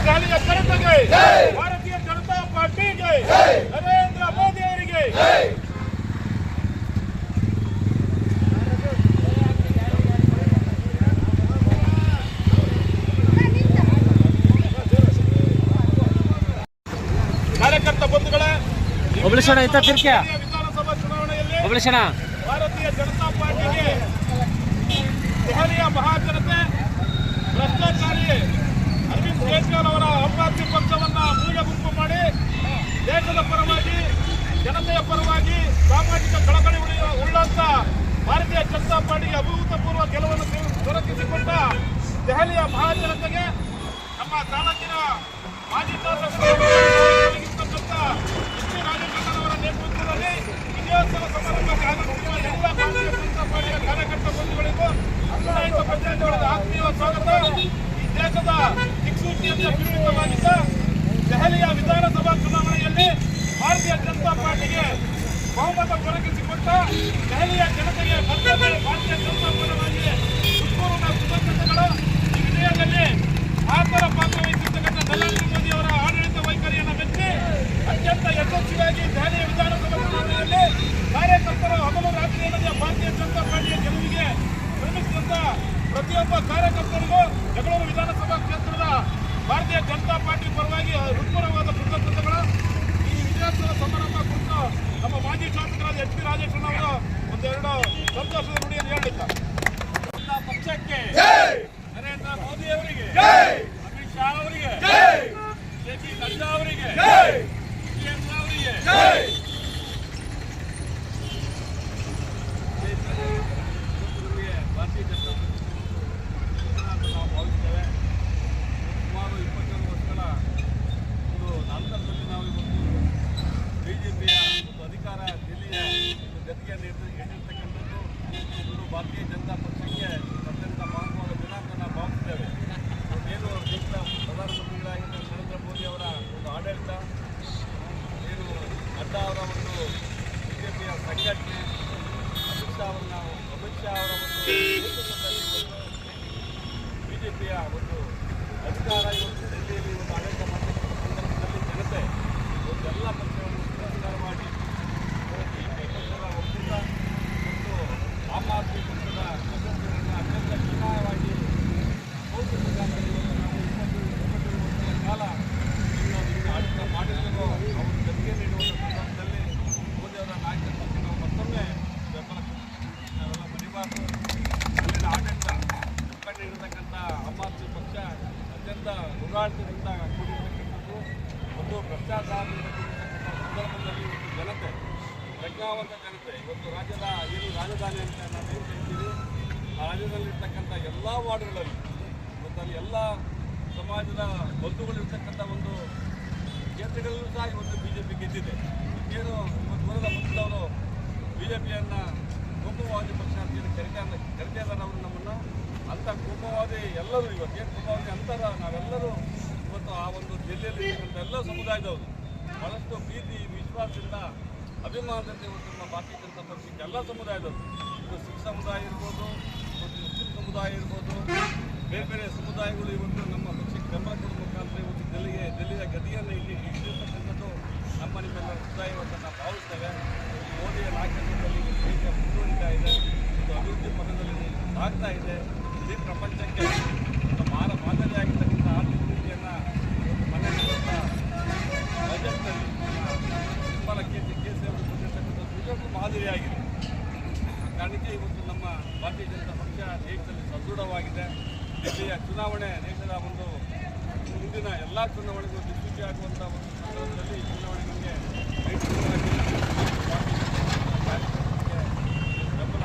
ದೆಹಲಿಯ ಜನತೆಗೆ, ಭಾರತೀಯ ಜನತಾ ಪಾರ್ಟಿಗೆ, ನರೇಂದ್ರ ಮೋದಿ ಅವರಿಗೆ ಕಾರ್ಯಕರ್ತ ಬಂಧುಗಳೇ, ವಿಧಾನಸಭಾ ಚುನಾವಣೆಯಲ್ಲಿ ಭಾರತೀಯ ಜನತಾ ಪಾರ್ಟಿಗೆ ದೆಹಲಿಯ ಮಹಾಜನತೆ ಭ್ರಷ್ಟಾಚಾರಿ ಅರವಿಂದ್ ಕೇಜ್ರಿವಾಲ್ ಅವರ ಆಮ್ ಆದ್ಮಿ ಪಕ್ಷವನ್ನು ಮೂಲ ಗುಂಪು ಮಾಡಿ ದೇಶದ ಪರವಾಗಿ, ಜನತೆಯ ಪರವಾಗಿ ಸಾಮಾಜಿಕ ಕಳಕಳಿ ಉಳ್ಳಂತ ಭಾರತೀಯ ಜನತಾ ಪಾರ್ಟಿಗೆ ಅಭೂತಪೂರ್ವ ಗೆಲುವನ್ನು ದೊರಕಿಸಿಕೊಟ್ಟ ದೆಹಲಿಯ ಮಹಾಜನತೆಗೆ ನಮ್ಮ ತಾಲೂಕಿನ ಮಾಜಿ ಶಾಸಕರು ರಾಜಕಾರಣವರ ನೇತೃತ್ವದಲ್ಲಿ ವಿಜಯೋತ್ಸವ ಸಮಾರಂಭಕ್ಕೆ ಆಗಮಿಸಿರುವ ಎಲ್ಲ ಭಾರತೀಯ ಜನತಾ ಪಾರ್ಟಿಯ ಕಾರ್ಯಕರ್ತ ಬಂಧುಗಳಿಗೂ ಚುನಾಯಿತ ಪ್ರತಿನಿಧಿಗಳ ಆತ್ಮೀಯ ಸ್ವಾಗತ. ಈ ದೇಶದ ದಿಕ್ಸೂಚಿಯಿಂದ ವಿರುದ್ಧವಾಗಿದ್ದ ದೆಹಲಿಯ ವಿಧಾನಸಭಾ ಚುನಾವಣೆಯಲ್ಲಿ ಭಾರತೀಯ ಜನತಾ ಪಾರ್ಟಿಗೆ ಬಹುಮತ ದೊರಕಿಸಿಕೊಟ್ಟ ದೆಹಲಿಯ ಜನತೆಗೆ ಮತ್ತೊಮ್ಮೆ ಭಾರತೀಯ ಜನತಾ ಪರವಾಗಿ ಹೃತ್ಪೂರ್ವಕ ಕೃತಜ್ಞತೆಗಳು. ಈ ವಿಜಯದಲ್ಲಿ ಆತರ ಭಾಗವಹಿಸಿರ್ತಕ್ಕಂಥ ನರೇಂದ್ರ ಮೋದಿ ಅವರ ಆಡಳಿತ ವೈಖರಿಯನ್ನು ಮೆಚ್ಚಿ ಅತ್ಯಂತ ಯಶಸ್ವಿಯಾಗಿ ದೆಹಲಿಯ ವಿಧಾನಸಭಾ ಚುನಾವಣೆಯಲ್ಲಿ ಕಾರ್ಯಕರ್ತರು ಹಗಲು ರಾತ್ರಿ ಎನ್ನದೇ ಭಾರತೀಯ ಜನತಾ ಪಾರ್ಟಿಯ ಗೆಲುವಿಗೆ ಶ್ರಮಿಸಿದಂತ ಪ್ರತಿಯೊಬ್ಬ ಕಾರ್ಯಕರ್ತರಿಗೂ ಬೆಂಗಳೂರು ವಿಧಾನಸಭಾ ಕ್ಷೇತ್ರದ ಭಾರತೀಯ ಜನತಾ ಪಾರ್ಟಿ ಪರವಾಗಿ ಹೃತ್ಪೂರ್ವವಾದ ಕೃತಜ್ಞತೆಗಳು. ಈ ವಿಜಯೋತ್ಸವ ಸಮಾರಂಭ ಕುರಿತು ನಮ್ಮ ಮಾಜಿ ಶಾಸಕರಾದ ಎಚ್ ಪಿ ರಾಜೇಶ್ವರ ಅವರು ಒಂದೆರಡು ಸಂತೋಷದ ನುಡಿಯನ್ನು ಹೇಳಿದ್ದಾರೆ. ಪಕ್ಷಕ್ಕೆ ನರೇಂದ್ರ ಮೋದಿ ಅವರಿಗೆ, ಅಮಿತ್ ಶಾ ಅವರಿಗೆ, ಜೆ ಪಿ ನಡ್ಡಾ ಅವರಿಗೆ, ವಿಜೇಂದ್ರ ಅವರಿಗೆ ಭಾರತೀಯ ಜನತಾ ಪಾರ್ಟಿ ನಾವು ಭಾವಿಸ್ತೇವೆ. ಸುಮಾರು 27 ವರ್ಷಗಳ ಒಂದು ನಂತರದಲ್ಲಿ ನಾವು ಇವತ್ತು ಬಿಜೆಪಿಯ ಒಂದು ಅಧಿಕಾರ ದಿಲ್ಲಿಯ ಗತಿಗೆ ಹಿಡಿದಿರ್ತಕ್ಕಂಥದ್ದು ಒಂದು ಭಾರತೀಯ ಜನತಾ ಪಕ್ಷಕ್ಕೆ ಅತ್ಯಂತ ಮಹತ್ವದ ದಿನಾಂಕ ನಾವು ಭಾವಿಸ್ತೇವೆ. ಏನು ದೇಶದ ಪ್ರಧಾನಮಂತ್ರಿಗಳಾಗಿದ್ದ ನರೇಂದ್ರ ಮೋದಿ ಅವರ ಒಂದು ಆಡಳಿತ, ಏನು ನಡ್ಡಾ ಅವರ ಒಂದು ಬಿಜೆಪಿಯ ಸಂಘಟನೆ, ಅಮಿತ್ ಶಾ ಅವರ ಒಂದು ನೇತೃತ್ವದಲ್ಲಿ ಬಿಜೆಪಿಯ ಒಂದು ಅಧಿಕಾರ ಇವತ್ತು ದಿಲ್ಲಿಯಲ್ಲಿ ಒಂದು ಆಡಳಿತ ಮಾಡತಕ್ಕಂಥ ಸಂದರ್ಭದಲ್ಲಿ ಜನತೆ ಇವತ್ತೆಲ್ಲ ಪಕ್ಷಗಳನ್ನು ತಿರಸ್ಕಾರ ಮಾಡಿ ಪಕ್ಷದ ಒಕ್ಕೂಟ ಮತ್ತು ಆಮ್ ಆದ್ಮಿ ಪಕ್ಷದ ಅಭ್ಯರ್ಥಿಗಳನ್ನು ಅತ್ಯಂತ ಹೀನಾಯವಾಗಿ ಮೋದಿ ಮುಖಾಂತರ ಇವತ್ತು ನಾವು 27 ವರ್ಷಗಳ ಕಾಲ ಇದನ್ನು ಆಡಳಿತ ಮಾಡಿದರೂ ಅವರು ಗತಿಗೆ ನೀಡುವಂಥ ಸಂದರ್ಭದಲ್ಲಿ ಮೋದಿ ಅವರ ನಾಯಕತ್ವಕ್ಕೆ ನಾವು ಮತ್ತೊಮ್ಮೆ ಬೆಂಬಲ ನಾವೆಲ್ಲ ಮರಿಬಾರದು. ಅಲ್ಲಿನ ಆಡಳಿತ ಇರತಕ್ಕಂಥ ಆಮ್ ಆದ್ಮಿ ಪಕ್ಷ ಅತ್ಯಂತ ದುರಾಡಳಿತದಿಂದ ಕೂಡಿರತಕ್ಕಂಥದ್ದು, ಒಂದು ಭ್ರಷ್ಟಾಚಾರದಿಂದ ಕೂಡಿರತಕ್ಕಂಥ ಸಂದರ್ಭದಲ್ಲಿ ಇವತ್ತು ಜನತೆ, ಪ್ರಜ್ಞಾವಂತ ಜನತೆ ಇವತ್ತು ರಾಜ್ಯದ ಏನು ರಾಜಧಾನಿ ಅಂತ ನಾವು ಏನು ಹೇಳ್ತೀವಿ, ಆ ರಾಜ್ಯದಲ್ಲಿರ್ತಕ್ಕಂಥ ಎಲ್ಲ ವಾರ್ಡ್ಗಳಲ್ಲಿ ಇವತ್ತು ಅಲ್ಲಿ ಎಲ್ಲ ಸಮಾಜದ ಬಂಧುಗಳಿರ್ತಕ್ಕಂಥ ಒಂದು ಕ್ಷೇತ್ರಗಳಲ್ಲೂ ಸಹ ಇವತ್ತು ಬಿಜೆಪಿ ಗೆದ್ದಿದೆ. ಏನು ಇವತ್ತು ಬರದ ಮುಂಚಿನವರು ಬಿಜೆಪಿಯನ್ನು ಕೋಮುವಾದಿ ಪಕ್ಷ ಅಂತ ಕರಿತಾ ಇದ್ದಾರೆ ಅವರು ನಮ್ಮನ್ನು. ಅಂಥ ಕೋಮುವಾದಿ ಎಲ್ಲರೂ ಇವತ್ತೇನು ಕೋಮುವಾದಿ ಅಂತಾರ ನಾವೆಲ್ಲರೂ ಇವತ್ತು ಆ ಒಂದು ಜಿಲ್ಲೆಯಲ್ಲಿ ಇರ್ತಕ್ಕಂಥ ಎಲ್ಲ ಸಮುದಾಯದವರು ಭಾಳಷ್ಟು ಪ್ರೀತಿ ವಿಶ್ವಾಸದಿಂದ ಅಭಿಮಾನದಿಂದ ಇವತ್ತು ನಮ್ಮ ಭಾರತೀಯ ಜನತಾ ಪಕ್ಷಕ್ಕೆ ಎಲ್ಲ ಸಮುದಾಯದವರು, ಇದು ಸಿಖ್ ಸಮುದಾಯ ಇರ್ಬೋದು, ಮತ್ತು ಮುಸ್ಲಿಂ ಸಮುದಾಯ ಇರ್ಬೋದು, ಬೇರೆ ಬೇರೆ ಸಮುದಾಯಗಳು ಇವತ್ತು ನಮ್ಮ ಪಕ್ಷಕ್ಕೆ ಬೆಂಬಲ ಕೊಡುವ ಮುಖಾಂತರ ಇವತ್ತು ದಿಲ್ಲಿಯ ಗತಿಯನ್ನು ಇಲ್ಲಿ ಹಿಡಿದಿರ್ತಕ್ಕಂಥದ್ದು ನಮ್ಮ ನಿಮ್ಮೆಲ್ಲರ ಸಮುದಾಯವನ್ನು ನಾವು ಭಾವಿಸ್ತೇವೆ. ಮೋದಿಯ ನಾಯಕತ್ವದಲ್ಲಿ ದೇಶ ಮುಂದುವರಿತಾ ಇದೆ, ಇದು ಅಭಿವೃದ್ಧಿ ಪಥದಲ್ಲಿ ಸಾಗ್ತಾ ಇದೆ. ಇಡೀ ಪ್ರಪಂಚಕ್ಕೆ ಮಾದರಿಯಾಗಿರ್ತಕ್ಕಂಥ ಆರ್ಥಿಕ ನೀತಿಯನ್ನು ಇವತ್ತು ಮನೆಯಲ್ಲಿರುವಂಥ ಬಜೆಟ್ನಲ್ಲಿ ನಿರ್ಮಲಾ ಕೇಸರಿ ಕೊಟ್ಟಿರ್ತಕ್ಕಂಥ ನಿಜಕ್ಕೂ ಮಾದರಿಯಾಗಿದೆ. ಆ ಕಾರಣಕ್ಕೆ ಇವತ್ತು ನಮ್ಮ ಭಾರತೀಯ ಜನತಾ ಪಕ್ಷ ದೇಶದಲ್ಲಿ ಸದೃಢವಾಗಿದೆ. ದಿಲ್ಲಿಯ ಚುನಾವಣೆ ದೇಶದ ಒಂದು ಮುಂದಿನ ಎಲ್ಲ ಚುನಾವಣೆಗೂ ದಿಕ್ಸೂಚಿ ಆಗುವಂಥ ಒಂದು ಸಂದರ್ಭದಲ್ಲಿ ಚುನಾವಣೆ ನಮಗೆ ಬೆಂಬಲ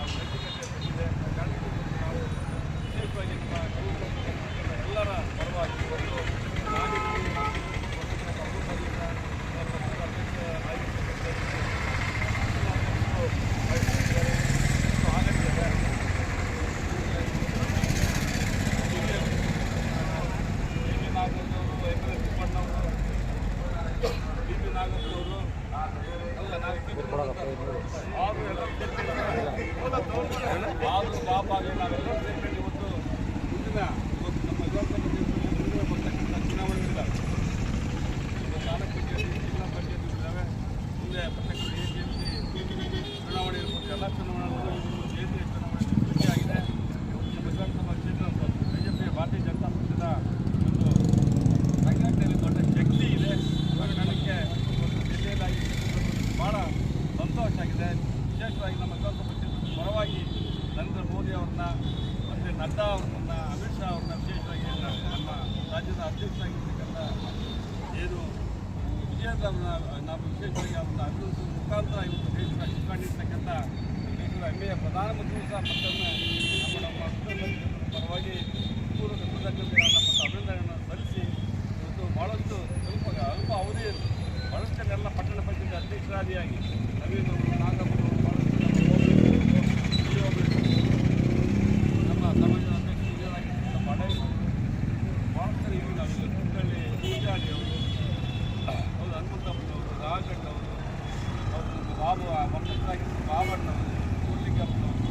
ನೈತಿಕತೆ ಬಂದಿದೆ. ಆ ಕಾರಣಕ್ಕೆ ನಾವು ವಿಶೇಷವಾಗಿ ಎಲ್ಲರ ಪರವಾಗಿ ಒಂದು ಭಾರತೀಯ ಜನತಾ ಪಕ್ಷದ ಒಂದು ಸಂಘಟನೆಯಲ್ಲಿ ದೊಡ್ಡ ಶಕ್ತಿ ಇದೆ. ನನಗೆ ಜಿಲ್ಲೆಯಲ್ಲಿ ಭಾಳ ಸಂತೋಷ ಆಗಿದೆ. ವಿಶೇಷವಾಗಿ ನಮ್ಮ ವಿಧಾನಸಭಾ ಪಕ್ಷದ ಪರವಾಗಿ ನರೇಂದ್ರ ಮೋದಿ ಅವ್ರನ್ನ ಮತ್ತು ನಡ್ಡಾ ಅವ್ರನ್ನ, ಅಮಿತ್ ಶಾ ಅವ್ರನ್ನ, ವಿಶೇಷವಾಗಿ ನಮ್ಮ ರಾಜ್ಯದ ಅಧ್ಯಕ್ಷರಾಗಿರ್ತಕ್ಕಂಥ ಏನು ವಿಜಯೇಂದ್ರವ್ರನ್ನ ನಾವು ವಿಶೇಷವಾಗಿ ಅವ್ರನ್ನ ಅಭಿವೃದ್ಧಿ ಮುಖಾಂತರ ಇವತ್ತು ದೇಶದ ಕಿತ್ಕೊಂಡಿರ್ತಕ್ಕಂಥ ದೇಶದ ಹೆಮ್ಮೆಯ ಪ್ರಧಾನಮಂತ್ರಿ ಸಹ ಮತ್ತೊಮ್ಮೆ ನಮ್ಮ ಪರವಾಗಿ ಪೂರ್ವಕ ಕೃತಜ್ಞತೆಗಳನ್ನು ಮತ್ತು ಅಭಿನಂದನೆಗಳನ್ನು ಸಲ್ಲಿಸಿ ಇವತ್ತು ಭಾಳಷ್ಟು ಅಲ್ಪ ಅವಧಿಯಲ್ಲಿ ಭಾಳಷ್ಟನ್ನೆಲ್ಲ ಪಟ್ಟಣ ಪಂಚಾಯತ್ ಅಧ್ಯಕ್ಷರಾದಿಯಾಗಿ ನವೀನ್ ಅವರು, ನಾಗಪ್ಪರು, ನಮ್ಮ ಸಮಾಜದ ಅಧ್ಯಕ್ಷ ಹಿರಿಯರಾಗಿರ್ತಕ್ಕಂಥ ಬಡಾಯಿ ಭಾಳಷ್ಟು ಇವು ನಾವು ಕುಂಡಳ್ಳಿ ಪೂಜಾರಿ ಅವರು, ಹೌದು ಹನುಮಂತಪ್ಪನವರು, ರಾಜಣ್ಣವರು, ಅವರು ಬಾಬು ಮಕ್ಕಳಾಗಿರ್ತ ಬಾಬಣ್ಣವರು, ಕೂರ್ಲಿಂಗಪ್ಪನವರು,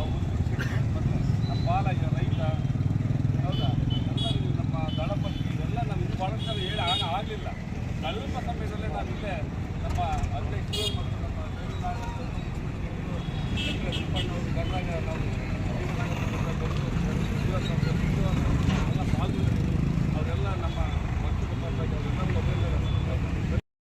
ಅವರು ಮತ್ತು ನಮ್ಮ ಬಾಲಯ್ಯ ರೈತ, ಹೌದಾ ಎಲ್ಲರಿಗೂ ನಮ್ಮ ದಳಪತಿ ಇವೆಲ್ಲ ನಾವು ಇದು ಭಾಳಷ್ಟು ಹೇಳಿ ಆಗಲಿಲ್ಲ. ಸ್ವಲ್ಪ ಸಮಯದಲ್ಲೇ ನಾವಿಲ್ಲೇ ನಮ್ಮ ಅಧ್ಯಕ್ಷರು ಮತ್ತು ನಮ್ಮ ಸುಬ್ಬಣ್ಣವರು, ಗಂಗರಾಜ